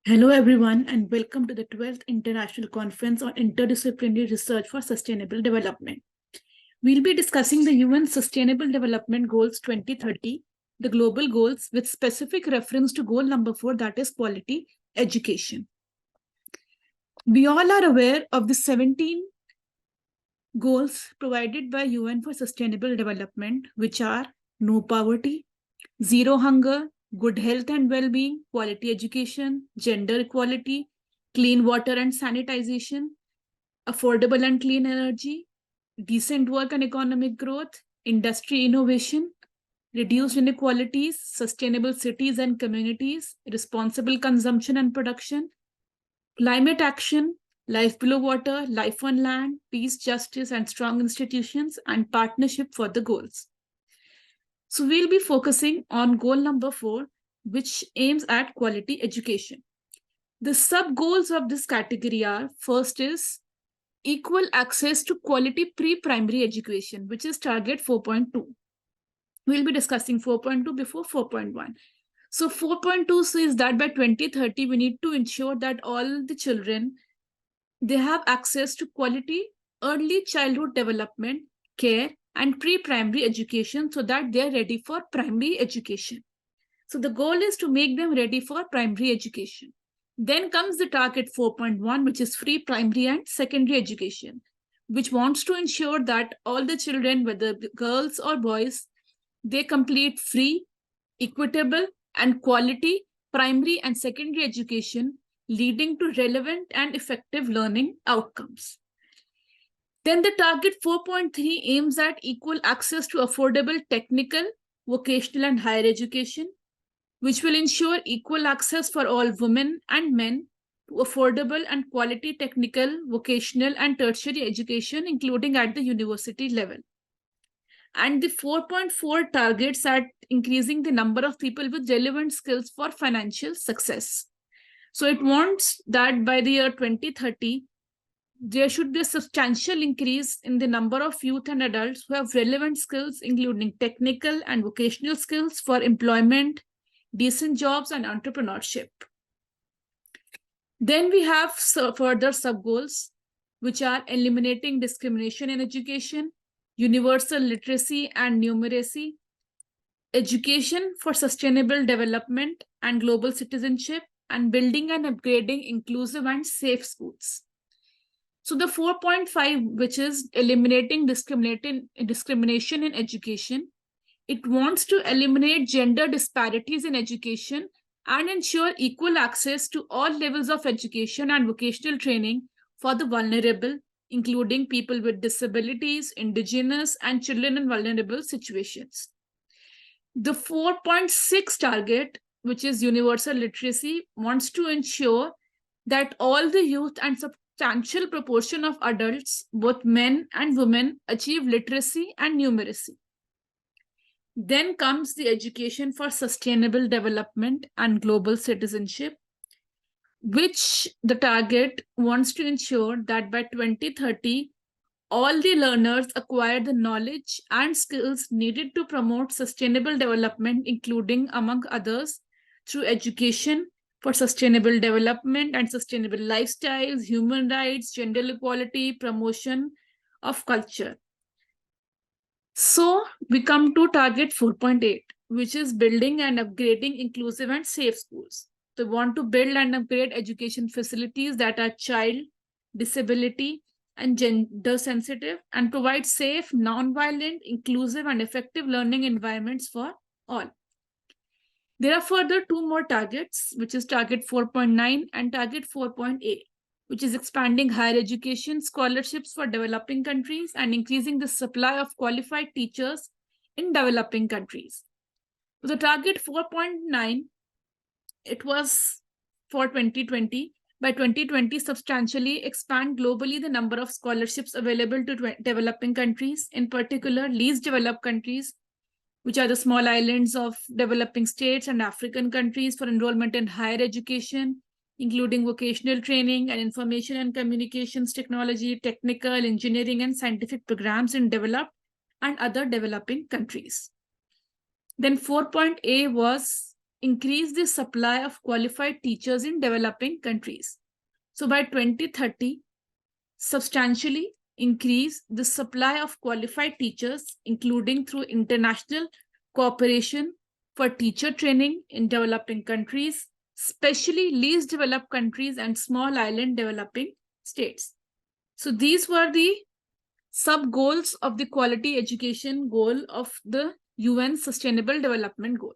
Hello, everyone, and welcome to the 12th International Conference on Interdisciplinary Research for Sustainable Development. We'll be discussing the UN Sustainable Development Goals 2030, the global goals, with specific reference to goal number 4, that is quality education. We all are aware of the 17 goals provided by UN for Sustainable Development, which are no poverty, zero hunger, good health and well-being, quality education, gender equality, clean water and sanitization, affordable and clean energy, decent work and economic growth, industry innovation, reduced inequalities, sustainable cities and communities, responsible consumption and production, climate action, life below water, life on land, peace, justice, and strong institutions, and partnership for the goals. So we'll be focusing on goal number 4, which aims at quality education. The sub-goals of this category are, first is equal access to quality pre-primary education, which is target 4.2. We'll be discussing 4.2 before 4.1. So 4.2 says that by 2030, we need to ensure that all the children, they have access to quality early childhood development, care, and pre-primary education so that they're ready for primary education. So the goal is to make them ready for primary education. Then comes the target 4.1, which is free primary and secondary education, which wants to ensure that all the children, whether girls or boys, they complete free, equitable, and quality primary and secondary education, leading to relevant and effective learning outcomes. Then the target 4.3 aims at equal access to affordable technical, vocational, and higher education, which will ensure equal access for all women and men to affordable and quality technical, vocational, and tertiary education, including at the university level. And the 4.4 targets at increasing the number of people with relevant skills for financial success. So it wants that by the year 2030, there should be a substantial increase in the number of youth and adults who have relevant skills, including technical and vocational skills for employment, decent jobs, and entrepreneurship. Then we have further sub-goals, which are eliminating discrimination in education, universal literacy and numeracy, education for sustainable development and global citizenship, and building and upgrading inclusive and safe schools. So the 4.5, which is eliminating discrimination in education, it wants to eliminate gender disparities in education and ensure equal access to all levels of education and vocational training for the vulnerable, including people with disabilities, indigenous, and children in vulnerable situations. The 4.6 target, which is universal literacy, wants to ensure that all the youth and substantial proportion of adults, both men and women, achieve literacy and numeracy. Then comes the education for sustainable development and global citizenship, which the target wants to ensure that by 2030, all the learners acquire the knowledge and skills needed to promote sustainable development, including, among others, through education for sustainable development and sustainable lifestyles, human rights, gender equality, promotion of culture. So we come to target 4.8, which is building and upgrading inclusive and safe schools. They want to build and upgrade education facilities that are child, disability, and gender sensitive, and provide safe, non-violent, inclusive, and effective learning environments for all. There are further 2 more targets, which is target 4.9 and target 4.8, which is expanding higher education scholarships for developing countries and increasing the supply of qualified teachers in developing countries. The target 4.9, it was for 2020. By 2020, substantially expand globally the number of scholarships available to developing countries, in particular least developed countries, which are the small islands of developing states and African countries, for enrollment in higher education, including vocational training and information and communications technology, technical, engineering, and scientific programs in developed and other developing countries. Then 4.A was increase the supply of qualified teachers in developing countries. So by 2030, substantially increase the supply of qualified teachers, including through international cooperation for teacher training in developing countries, especially least developed countries and small island developing states. So these were the sub-goals of the quality education goal of the UN Sustainable Development Goal.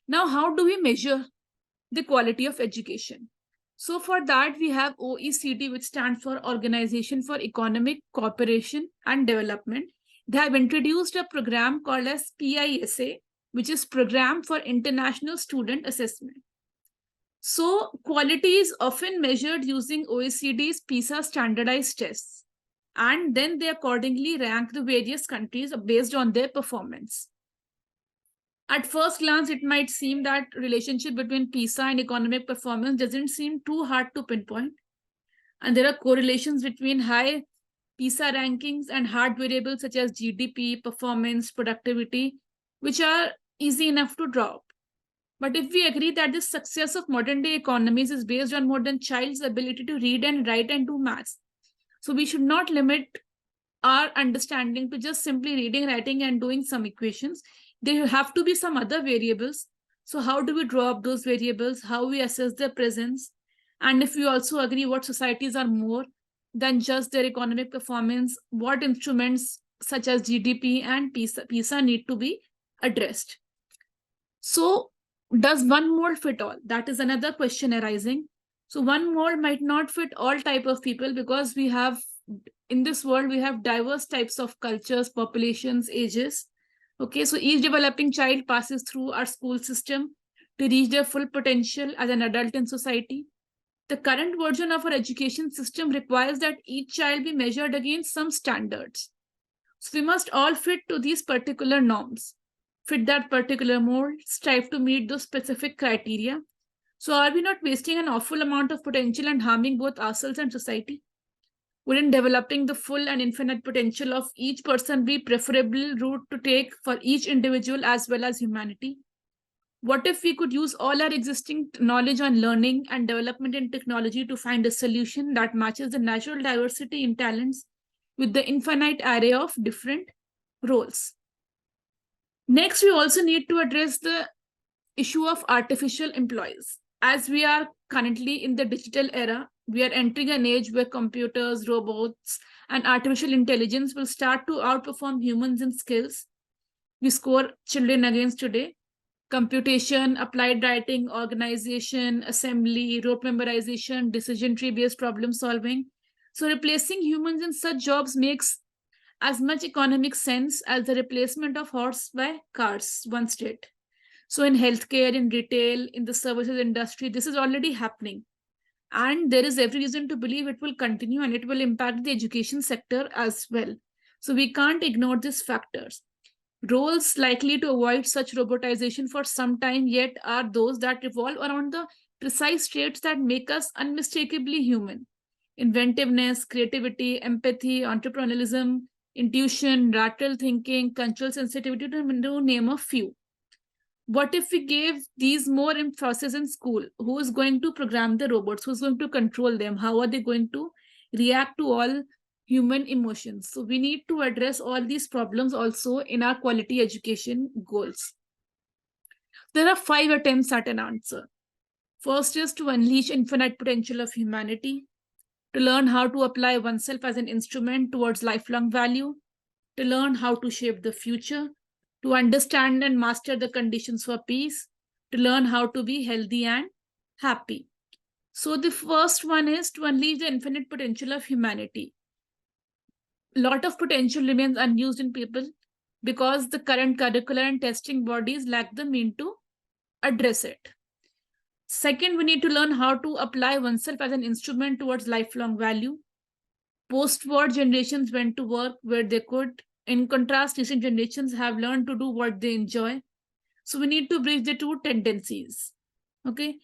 Now, how do we measure the quality of education? So for that, we have OECD, which stands for Organization for Economic Cooperation and Development. They have introduced a program called as PISA, which is Program for International Student Assessment. So quality is often measured using OECD's PISA standardized tests, and then they accordingly rank the various countries based on their performance. At first glance, it might seem that relationship between PISA and economic performance doesn't seem too hard to pinpoint. And there are correlations between high PISA rankings and hard variables such as GDP, performance, productivity, which are easy enough to draw up. But if we agree that the success of modern day economies is based on modern child's ability to read and write and do maths, so we should not limit our understanding to just simply reading, writing, and doing some equations. There have to be some other variables. So how do we draw up those variables? How we assess their presence? And if we also agree what societies are more than just their economic performance, what instruments such as GDP and PISA need to be addressed? So does one mold fit all? That is another question arising. So one mold might not fit all type of people, because we have, in this world, we have diverse types of cultures, populations, ages. Okay, so each developing child passes through our school system to reach their full potential as an adult in society. The current version of our education system requires that each child be measured against some standards. So we must all fit to these particular norms, fit that particular mold, strive to meet those specific criteria. So are we not wasting an awful amount of potential and harming both ourselves and society? Wouldn't developing the full and infinite potential of each person be preferable route to take for each individual as well as humanity? What if we could use all our existing knowledge on learning and development in technology to find a solution that matches the natural diversity in talents with the infinite array of different roles? Next, we also need to address the issue of artificial employees. As we are currently in the digital era, we are entering an age where computers, robots, and artificial intelligence will start to outperform humans in skills we score children against today. Computation, applied writing, organization, assembly, rote memorization, decision tree-based problem solving. So replacing humans in such jobs makes as much economic sense as the replacement of horse by cars once did. So in healthcare, in retail, in the services industry, this is already happening. And there is every reason to believe it will continue, and it will impact the education sector as well. So we can't ignore these factors. Roles likely to avoid such robotization for some time yet are those that revolve around the precise traits that make us unmistakably human: inventiveness, creativity, empathy, entrepreneurialism, intuition, lateral thinking, cultural sensitivity, to name a few. What if we gave these more emphasis in school? Who is going to program the robots? Who's going to control them? How are they going to react to all human emotions? So we need to address all these problems also in our quality education goals. There are 5 attempts at an answer. First is to unleash infinite potential of humanity, to learn how to apply oneself as an instrument towards lifelong value, to learn how to shape the future, to understand and master the conditions for peace, to learn how to be healthy and happy. So the first one is to unleash the infinite potential of humanity. A lot of potential remains unused in people because the current curricular and testing bodies lack the means to address it. Second, we need to learn how to apply oneself as an instrument towards lifelong value. Post-war generations went to work where they could. In contrast, recent generations have learned to do what they enjoy. So we need to bridge the two tendencies. Okay.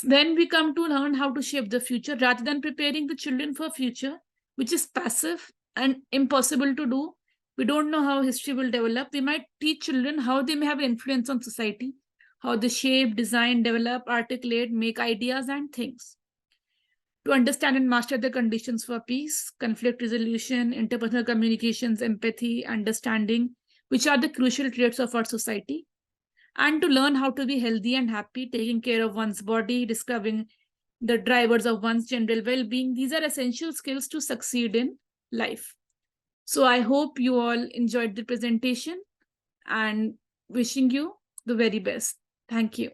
Then we come to learn how to shape the future rather than preparing the children for future, which is passive and impossible to do. We don't know how history will develop. We might teach children how they may have influence on society, how they shape, design, develop, articulate, make ideas and things. To understand and master the conditions for peace, conflict resolution, interpersonal communications, empathy, understanding, which are the crucial traits of our society. And to learn how to be healthy and happy, taking care of one's body, discovering the drivers of one's general well-being. These are essential skills to succeed in life. So I hope you all enjoyed the presentation and wishing you the very best. Thank you.